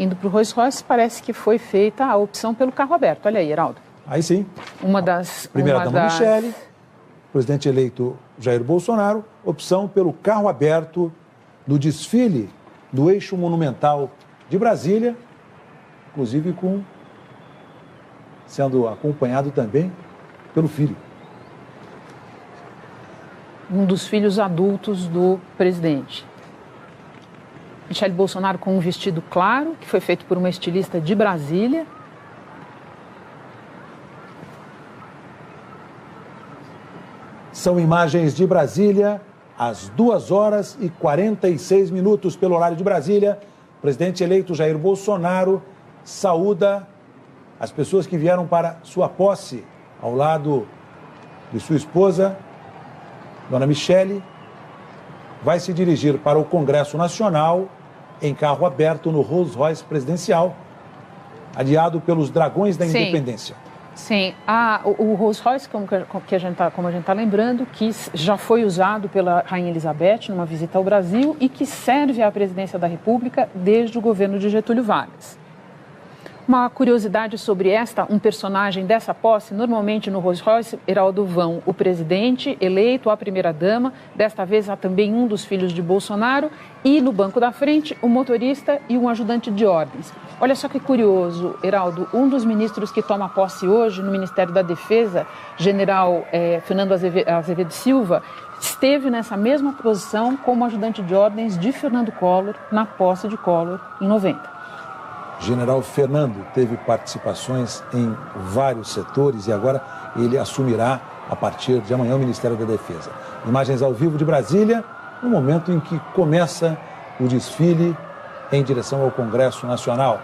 indo para o Rolls Royce, parece que foi feita a opção pelo carro aberto. Olha aí, Heraldo. Aí sim. Primeira-dama Michele, presidente eleito Jair Bolsonaro, opção pelo carro aberto no desfile do Eixo Monumental de Brasília, inclusive sendo acompanhado também pelo filho. Um dos filhos adultos do presidente. Michele Bolsonaro com um vestido claro, que foi feito por uma estilista de Brasília. São imagens de Brasília, às 2h46 pelo horário de Brasília. O presidente eleito Jair Bolsonaro saúda as pessoas que vieram para sua posse, ao lado de sua esposa, Dona Michele. Vai se dirigir para o Congresso Nacional em carro aberto no Rolls Royce presidencial, adiado pelos Dragões da Independência. Sim, o Rolls Royce, como a gente está lembrando, que já foi usado pela Rainha Elizabeth numa visita ao Brasil e que serve à presidência da República desde o governo de Getúlio Vargas. Uma curiosidade sobre um personagem dessa posse, normalmente no Rolls Royce, Heraldo, vão o presidente eleito, a primeira-dama, desta vez há também um dos filhos de Bolsonaro, e no banco da frente o motorista e um ajudante de ordens. Olha só que curioso, Heraldo, um dos ministros que toma posse hoje no Ministério da Defesa, general Fernando Azevedo Silva, esteve nessa mesma posição como ajudante de ordens de Fernando Collor na posse de Collor em 90. General Fernando teve participações em vários setores e agora ele assumirá, a partir de amanhã, o Ministério da Defesa. Imagens ao vivo de Brasília, no momento em que começa o desfile em direção ao Congresso Nacional.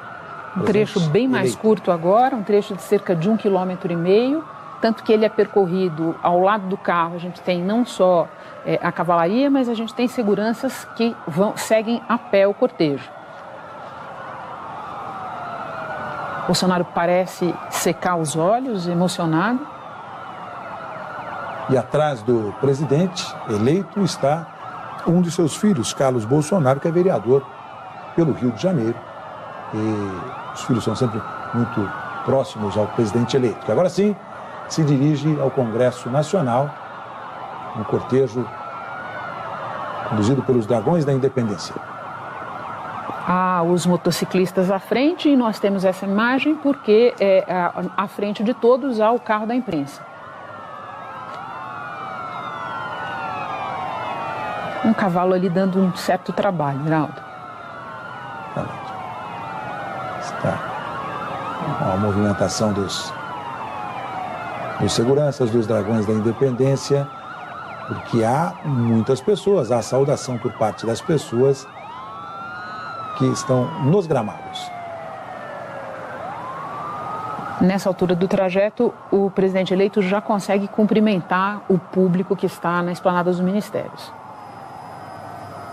Um trecho bem mais curto agora, um trecho de cerca de 1,5 km, tanto que ele é percorrido ao lado do carro. A gente tem não só a cavalaria, mas a gente tem seguranças que seguem a pé o cortejo. Bolsonaro parece secar os olhos, emocionado. E atrás do presidente eleito está um de seus filhos, Carlos Bolsonaro, que é vereador pelo Rio de Janeiro. E os filhos são sempre muito próximos ao presidente eleito, que agora sim se dirige ao Congresso Nacional, um cortejo conduzido pelos Dragões da Independência. Há os motociclistas à frente e nós temos essa imagem porque à frente de todos há o carro da imprensa. Um cavalo ali dando um certo trabalho, Heraldo. Está a movimentação dos seguranças dos Dragões da Independência, porque há muitas pessoas, há saudação por parte das pessoas que estão nos gramados. Nessa altura do trajeto, o presidente eleito já consegue cumprimentar o público que está na esplanada dos ministérios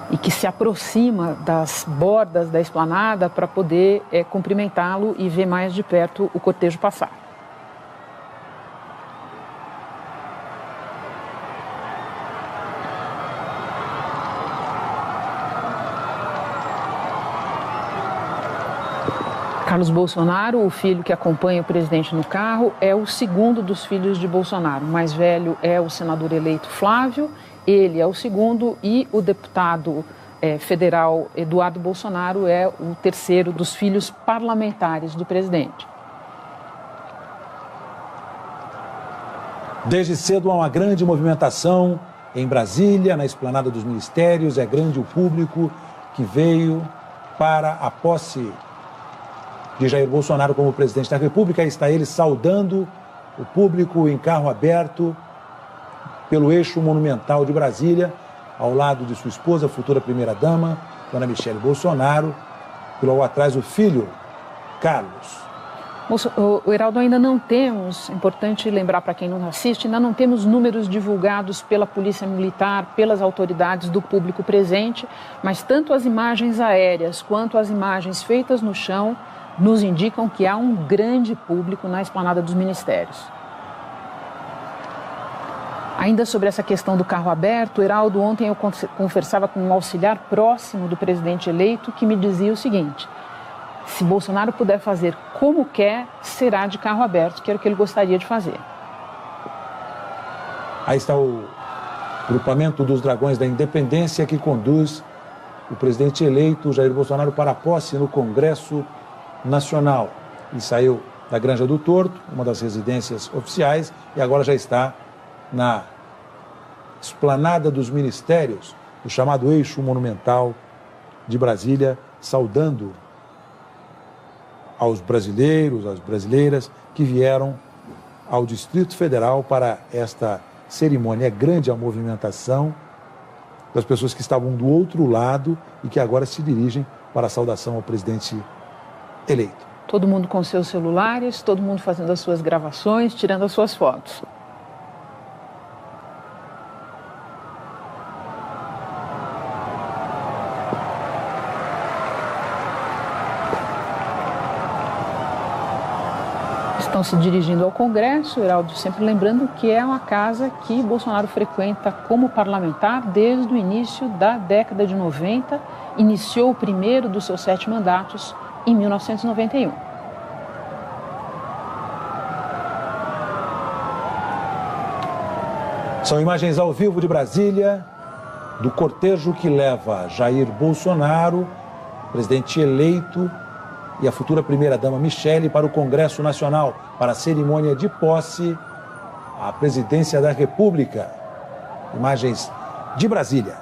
e que se aproxima das bordas da esplanada para poder cumprimentá-lo e ver mais de perto o cortejo passar. Carlos Bolsonaro, o filho que acompanha o presidente no carro, é o segundo dos filhos de Bolsonaro. O mais velho é o senador eleito Flávio, ele é o segundo, e o deputado federal Eduardo Bolsonaro é o terceiro dos filhos parlamentares do presidente. Desde cedo há uma grande movimentação em Brasília, na esplanada dos ministérios. É grande o público que veio para a posse de Jair Bolsonaro como presidente da República. Aí está ele saudando o público em carro aberto pelo Eixo Monumental de Brasília, ao lado de sua esposa, futura primeira-dama, Dona Michele Bolsonaro, e logo atrás o filho, Carlos. O Heraldo, ainda não temos, importante lembrar para quem não assiste, ainda não temos números divulgados pela Polícia Militar, pelas autoridades do público presente, mas tanto as imagens aéreas quanto as imagens feitas no chão nos indicam que há um grande público na esplanada dos ministérios. Ainda sobre essa questão do carro aberto, Heraldo, ontem eu conversava com um auxiliar próximo do presidente eleito que me dizia o seguinte: se Bolsonaro puder fazer como quer, será de carro aberto, que era o que ele gostaria de fazer. Aí está o grupamento dos Dragões da Independência que conduz o presidente eleito Jair Bolsonaro para a posse no Congresso Nacional. Ele saiu da Granja do Torto, uma das residências oficiais, e agora já está na Esplanada dos Ministérios, o chamado Eixo Monumental de Brasília, saudando aos brasileiros, às brasileiras que vieram ao Distrito Federal para esta cerimônia. É grande a movimentação das pessoas que estavam do outro lado e que agora se dirigem para a saudação ao presidente eleito. Todo mundo com seus celulares, todo mundo fazendo as suas gravações, tirando as suas fotos. Estão se dirigindo ao Congresso, Heraldo, sempre lembrando que é uma casa que Bolsonaro frequenta como parlamentar desde o início da década de 90, iniciou o primeiro dos seus 7 mandatos em 1991. São imagens ao vivo de Brasília, do cortejo que leva Jair Bolsonaro, presidente eleito, e a futura primeira-dama Michele para o Congresso Nacional, para a cerimônia de posse à presidência da República. Imagens de Brasília.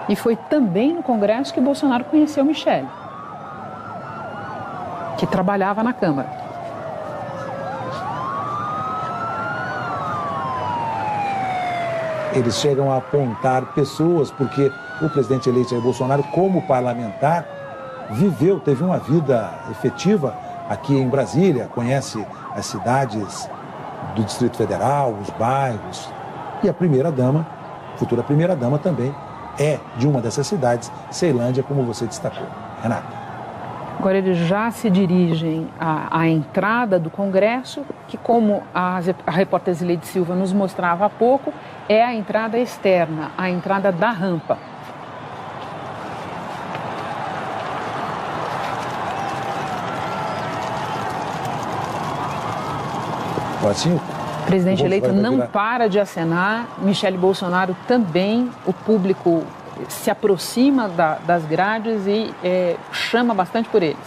E foi também no Congresso que Bolsonaro conheceu Michele, que trabalhava na Câmara. Eles chegam a apontar pessoas, porque o presidente eleito Jair Bolsonaro, como parlamentar, teve uma vida efetiva aqui em Brasília, conhece as cidades do Distrito Federal, os bairros. E a primeira-dama, futura primeira-dama também, é de uma dessas cidades, Ceilândia, como você destacou. Renata. Agora eles já se dirigem à entrada do Congresso, que, como a repórter Zileide Silva nos mostrava há pouco, é a entrada externa, a entrada da rampa. Assim, o presidente eleito não para de acenar, Michele Bolsonaro também, o público se aproxima das grades e chama bastante por eles.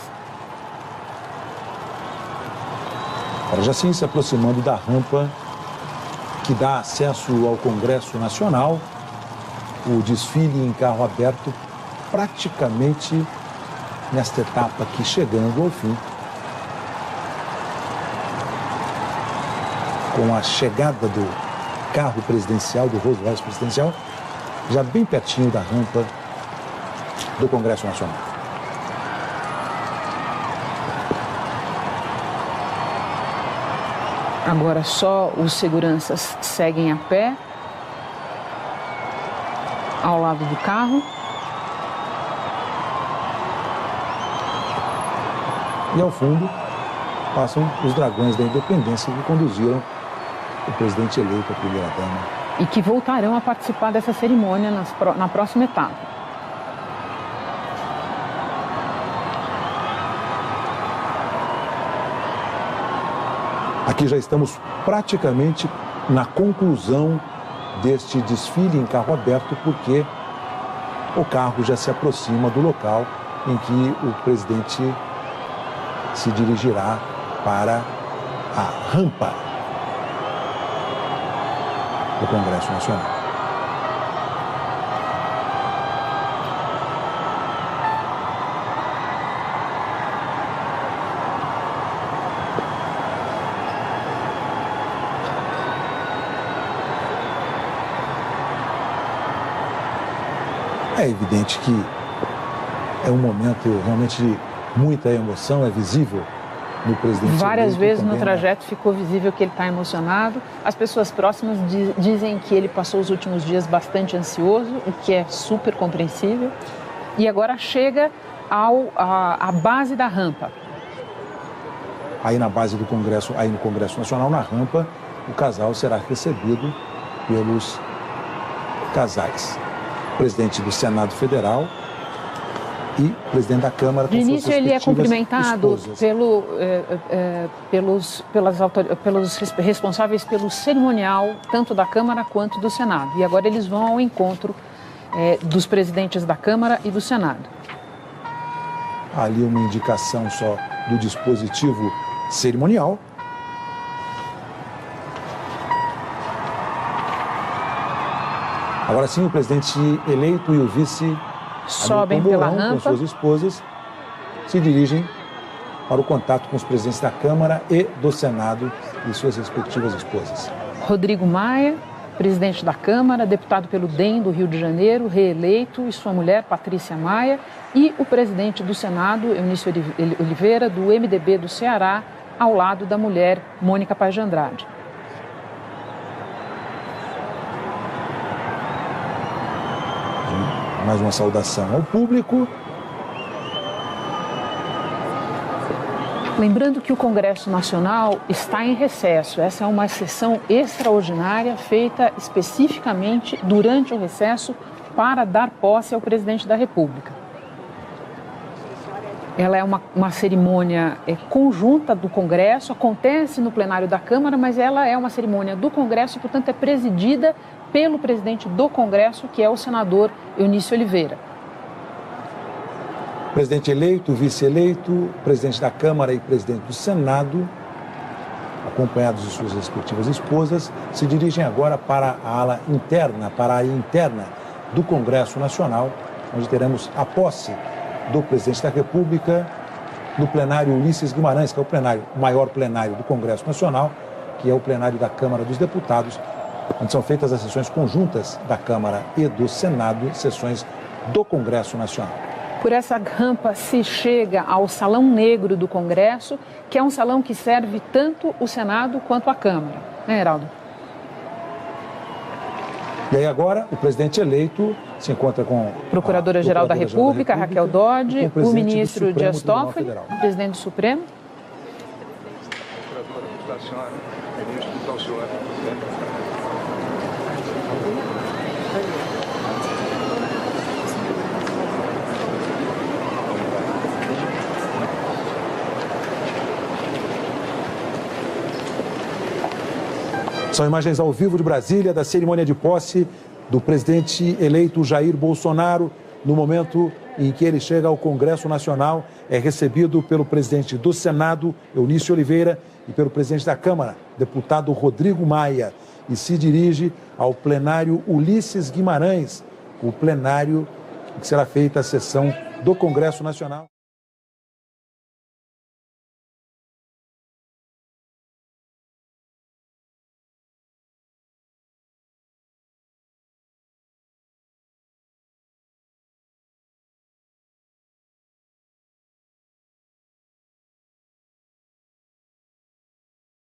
Agora já sim se aproximando da rampa que dá acesso ao Congresso Nacional, o desfile em carro aberto praticamente nesta etapa aqui chegando ao fim. Com a chegada do carro presidencial, do Rolls Royce presidencial, já bem pertinho da rampa do Congresso Nacional. Agora só os seguranças seguem a pé ao lado do carro. E ao fundo passam os Dragões da Independência que conduziram o presidente eleito, a primeira-dama. E que voltarão a participar dessa cerimônia na próxima etapa. Aqui já estamos praticamente na conclusão deste desfile em carro aberto, porque o carro já se aproxima do local em que o presidente se dirigirá para a rampa do Congresso Nacional. É evidente que é um momento realmente de muita emoção, é visível no presidente. Várias vezes também, no trajeto ficou visível que ele está emocionado. As pessoas próximas dizem que ele passou os últimos dias bastante ansioso, o que é super compreensível. E agora chega à base da rampa. Aí na base do Congresso, aí no Congresso Nacional, na rampa, o casal será recebido pelos casais. O presidente do Senado Federal e o presidente da Câmara com de início ele é cumprimentado pelos responsáveis pelo cerimonial, tanto da Câmara quanto do Senado. E agora eles vão ao encontro dos presidentes da Câmara e do Senado. Ali uma indicação só do dispositivo cerimonial. Agora sim, o presidente eleito e o vice sobem pela rampa. Com suas esposas, se dirigem para o contato com os presidentes da Câmara e do Senado e suas respectivas esposas. Rodrigo Maia, presidente da Câmara, deputado pelo DEM do Rio de Janeiro, reeleito, e sua mulher, Patrícia Maia, e o presidente do Senado, Eunício Oliveira, do MDB do Ceará, ao lado da mulher, Mônica Paz de Andrade. Mais uma saudação ao público. Lembrando que o Congresso Nacional está em recesso. Essa é uma sessão extraordinária feita especificamente durante o recesso para dar posse ao presidente da República. Ela é uma cerimônia conjunta do Congresso, acontece no plenário da Câmara, mas ela é uma cerimônia do Congresso e, portanto, é presidida pelo presidente do Congresso, que é o senador Eunício Oliveira. Presidente eleito, vice-eleito, presidente da Câmara e presidente do Senado, acompanhados de suas respectivas esposas, se dirigem agora para a ala interna, para a área interna do Congresso Nacional, onde teremos a posse do presidente da República no plenário Ulisses Guimarães, que é o maior plenário do Congresso Nacional, que é o plenário da Câmara dos Deputados, onde são feitas as sessões conjuntas da Câmara e do Senado, sessões do Congresso Nacional. Por essa rampa se chega ao Salão Negro do Congresso, que é um salão que serve tanto o Senado quanto a Câmara. Né, Heraldo? E aí agora o presidente eleito se encontra com a Procuradora-Geral da República, Raquel Dodge, o ministro Dias Toffoli, o presidente do Supremo. São imagens ao vivo de Brasília da cerimônia de posse do presidente eleito Jair Bolsonaro, no momento em que ele chega ao Congresso Nacional, é recebido pelo presidente do Senado, Eunício Oliveira, e pelo presidente da Câmara, deputado Rodrigo Maia, e se dirige ao plenário Ulisses Guimarães, o plenário em que será feita a sessão do Congresso Nacional.